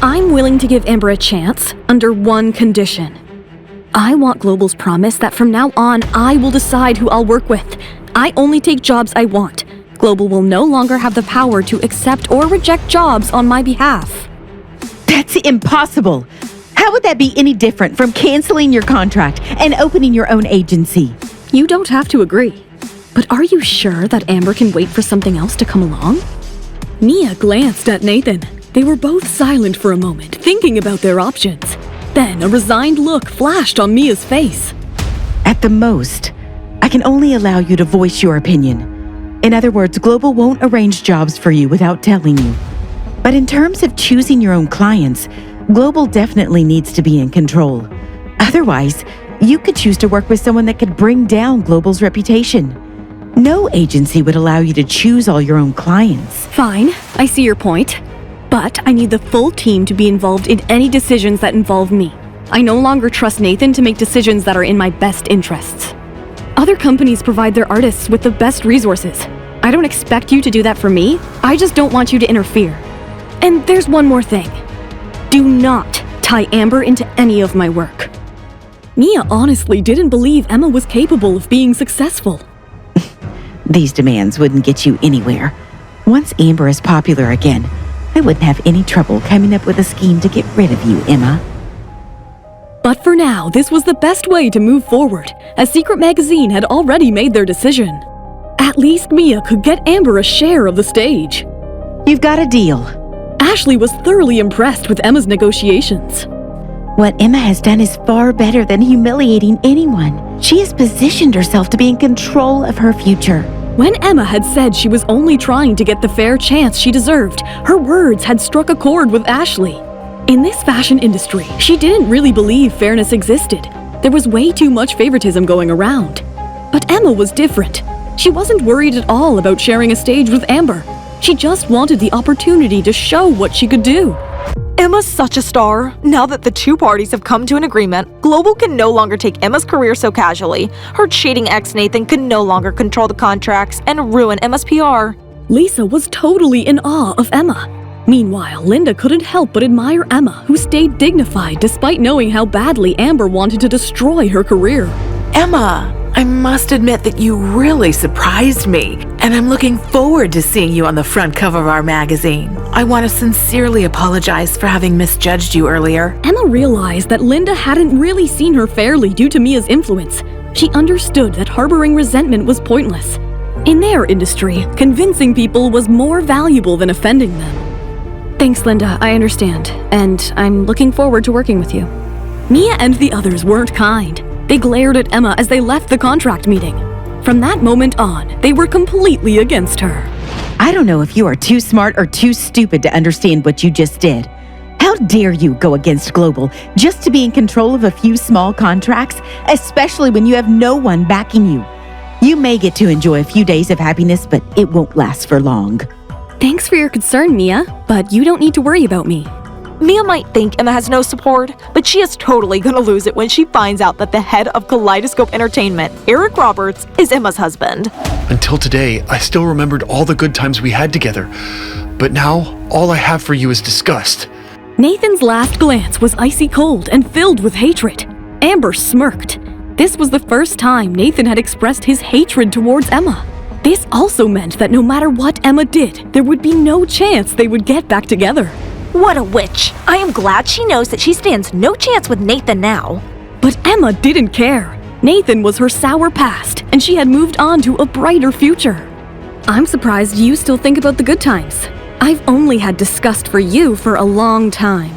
I'm willing to give Amber a chance under one condition. I want Global's promise that from now on, I will decide who I'll work with. I only take jobs I want. Global will no longer have the power to accept or reject jobs on my behalf. That's impossible. How would that be any different from canceling your contract and opening your own agency? You don't have to agree. But are you sure that Amber can wait for something else to come along? Mia glanced at Nathan. They were both silent for a moment, thinking about their options. Then a resigned look flashed on Mia's face. At the most, I can only allow you to voice your opinion. In other words, Global won't arrange jobs for you without telling you. But in terms of choosing your own clients, Global definitely needs to be in control. Otherwise, you could choose to work with someone that could bring down Global's reputation. No agency would allow you to choose all your own clients. Fine, I see your point. But I need the full team to be involved in any decisions that involve me. I no longer trust Nathan to make decisions that are in my best interests. Other companies provide their artists with the best resources. I don't expect you to do that for me. I just don't want you to interfere. And there's one more thing. Do not tie Amber into any of my work. Mia honestly didn't believe Emma was capable of being successful. These demands wouldn't get you anywhere. Once Amber is popular again, I wouldn't have any trouble coming up with a scheme to get rid of you, Emma. But for now, this was the best way to move forward, as Secret Magazine had already made their decision. At least Mia could get Amber a share of the stage. You've got a deal. Ashley was thoroughly impressed with Emma's negotiations. What Emma has done is far better than humiliating anyone. She has positioned herself to be in control of her future. When Emma had said she was only trying to get the fair chance she deserved, her words had struck a chord with Ashley. In this fashion industry, she didn't really believe fairness existed. There was way too much favoritism going around. But Emma was different. She wasn't worried at all about sharing a stage with Amber. She just wanted the opportunity to show what she could do. Emma's such a star. Now that the two parties have come to an agreement, Global can no longer take Emma's career so casually. Her cheating ex Nathan can no longer control the contracts and ruin Emma's PR. Lisa was totally in awe of Emma. Meanwhile, Linda couldn't help but admire Emma, who stayed dignified despite knowing how badly Amber wanted to destroy her career. Emma, I must admit that you really surprised me, and I'm looking forward to seeing you on the front cover of our magazine. I want to sincerely apologize for having misjudged you earlier. Emma realized that Linda hadn't really seen her fairly due to Mia's influence. She understood that harboring resentment was pointless. In their industry, convincing people was more valuable than offending them. Thanks, Linda, I understand, and I'm looking forward to working with you. Mia and the others weren't kind. They glared at Emma as they left the contract meeting. From that moment on, they were completely against her. I don't know if you are too smart or too stupid to understand what you just did. How dare you go against Global just to be in control of a few small contracts, especially when you have no one backing you. You may get to enjoy a few days of happiness, but it won't last for long. Thanks for your concern, Mia, but you don't need to worry about me. Mia might think Emma has no support, but she is totally gonna lose it when she finds out that the head of Kaleidoscope Entertainment, Eric Roberts, is Emma's husband. Until today, I still remembered all the good times we had together. But now, all I have for you is disgust. Nathan's last glance was icy cold and filled with hatred. Amber smirked. This was the first time Nathan had expressed his hatred towards Emma. This also meant that no matter what Emma did, there would be no chance they would get back together. What a witch! I am glad she knows that she stands no chance with Nathan now. But Emma didn't care. Nathan was her sour past, and she had moved on to a brighter future. I'm surprised you still think about the good times. I've only had disgust for you for a long time.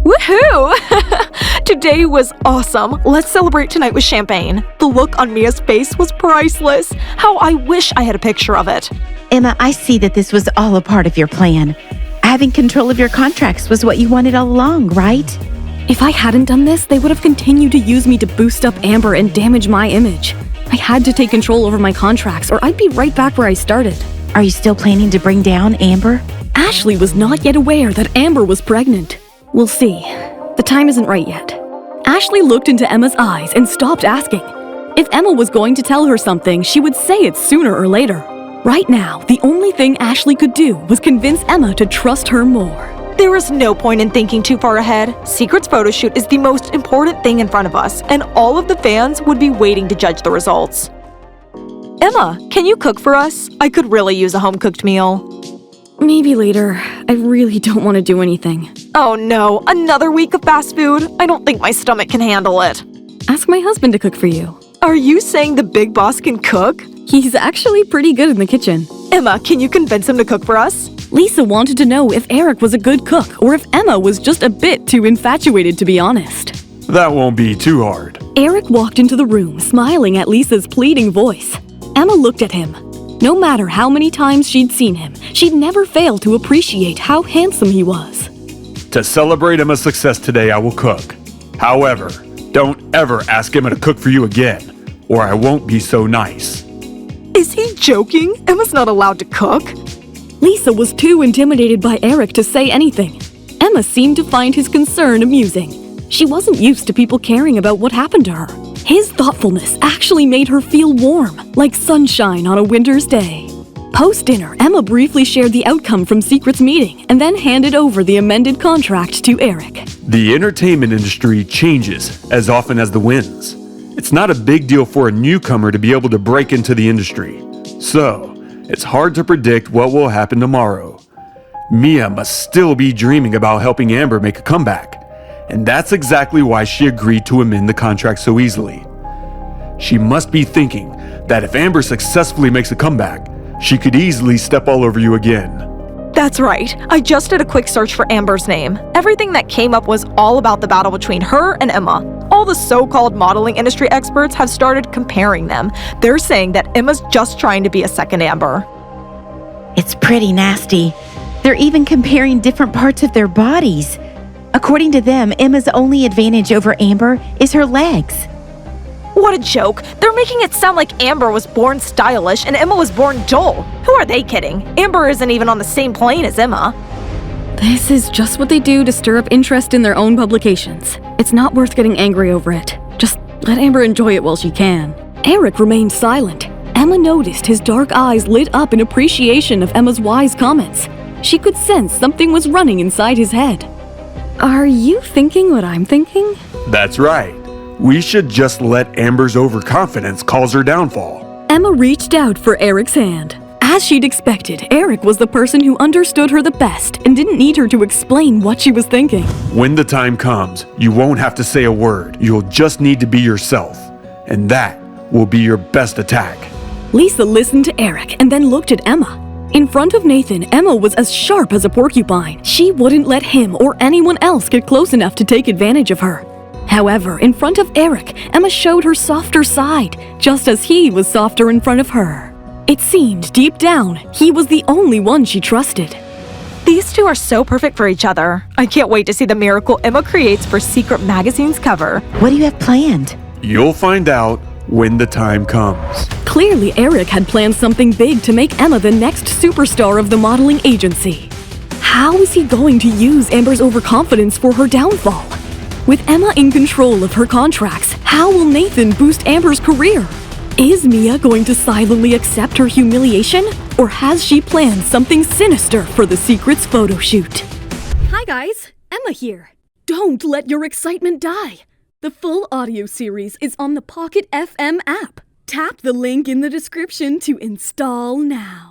Woohoo! Today was awesome. Let's celebrate tonight with champagne. The look on Mia's face was priceless. How I wish I had a picture of it. Emma, I see that this was all a part of your plan. Having control of your contracts was what you wanted all along, right? If I hadn't done this, they would have continued to use me to boost up Amber and damage my image. I had to take control over my contracts, or I'd be right back where I started. Are you still planning to bring down Amber? Ashley was not yet aware that Amber was pregnant. We'll see. The time isn't right yet. Ashley looked into Emma's eyes and stopped asking. If Emma was going to tell her something, she would say it sooner or later. Right now, the only thing Ashley could do was convince Emma to trust her more. There is no point in thinking too far ahead. Secret's photoshoot is the most important thing in front of us, and all of the fans would be waiting to judge the results. Emma, can you cook for us? I could really use a home-cooked meal. Maybe later. I really don't want to do anything. Oh no, another week of fast food? I don't think my stomach can handle it. Ask my husband to cook for you. Are you saying the big boss can cook? He's actually pretty good in the kitchen. Emma, can you convince him to cook for us? Lisa wanted to know if Eric was a good cook or if Emma was just a bit too infatuated, to be honest. That won't be too hard. Eric walked into the room, smiling at Lisa's pleading voice. Emma looked at him. No matter how many times she'd seen him, she'd never failed to appreciate how handsome he was. To celebrate Emma's success today, I will cook. However, don't ever ask Emma to cook for you again, or I won't be so nice. Is he joking? Emma's not allowed to cook. Lisa was too intimidated by Eric to say anything. Emma seemed to find his concern amusing. She wasn't used to people caring about what happened to her. His thoughtfulness actually made her feel warm, like sunshine on a winter's day. Post-dinner, Emma briefly shared the outcome from Secret's meeting and then handed over the amended contract to Eric. The entertainment industry changes as often as the winds. It's not a big deal for a newcomer to be able to break into the industry. So, it's hard to predict what will happen tomorrow. Mia must still be dreaming about helping Amber make a comeback, and that's exactly why she agreed to amend the contract so easily. She must be thinking that if Amber successfully makes a comeback, she could easily step all over you again. That's right. I just did a quick search for Amber's name. Everything that came up was all about the battle between her and Emma. All the so-called modeling industry experts have started comparing them. They're saying that Emma's just trying to be a second Amber. It's pretty nasty. They're even comparing different parts of their bodies. According to them, Emma's only advantage over Amber is her legs. What a joke. They're making it sound like Amber was born stylish and Emma was born dull. Who are they kidding? Amber isn't even on the same plane as Emma. This is just what they do to stir up interest in their own publications. It's not worth getting angry over it. Just let Amber enjoy it while she can. Eric remained silent. Emma noticed his dark eyes lit up in appreciation of Emma's wise comments. She could sense something was running inside his head. Are you thinking what I'm thinking? That's right. We should just let Amber's overconfidence cause her downfall. Emma reached out for Eric's hand. As she'd expected, Eric was the person who understood her the best and didn't need her to explain what she was thinking. When the time comes, you won't have to say a word. You'll just need to be yourself. And that will be your best attack. Lisa listened to Eric and then looked at Emma. In front of Nathan, Emma was as sharp as a porcupine. She wouldn't let him or anyone else get close enough to take advantage of her. However, in front of Eric, Emma showed her softer side, just as he was softer in front of her. It seemed, deep down, he was the only one she trusted. These two are so perfect for each other. I can't wait to see the miracle Emma creates for Secret Magazine's cover. What do you have planned? You'll find out when the time comes. Clearly, Eric had planned something big to make Emma the next superstar of the modeling agency. How is he going to use Amber's overconfidence for her downfall? With Emma in control of her contracts, how will Nathan boost Amber's career? Is Mia going to silently accept her humiliation? Or has she planned something sinister for the Secret's photo shoot? Hi guys, Emma here. Don't let your excitement die. The full audio series is on the Pocketfm app. Tap the link in the description to install now.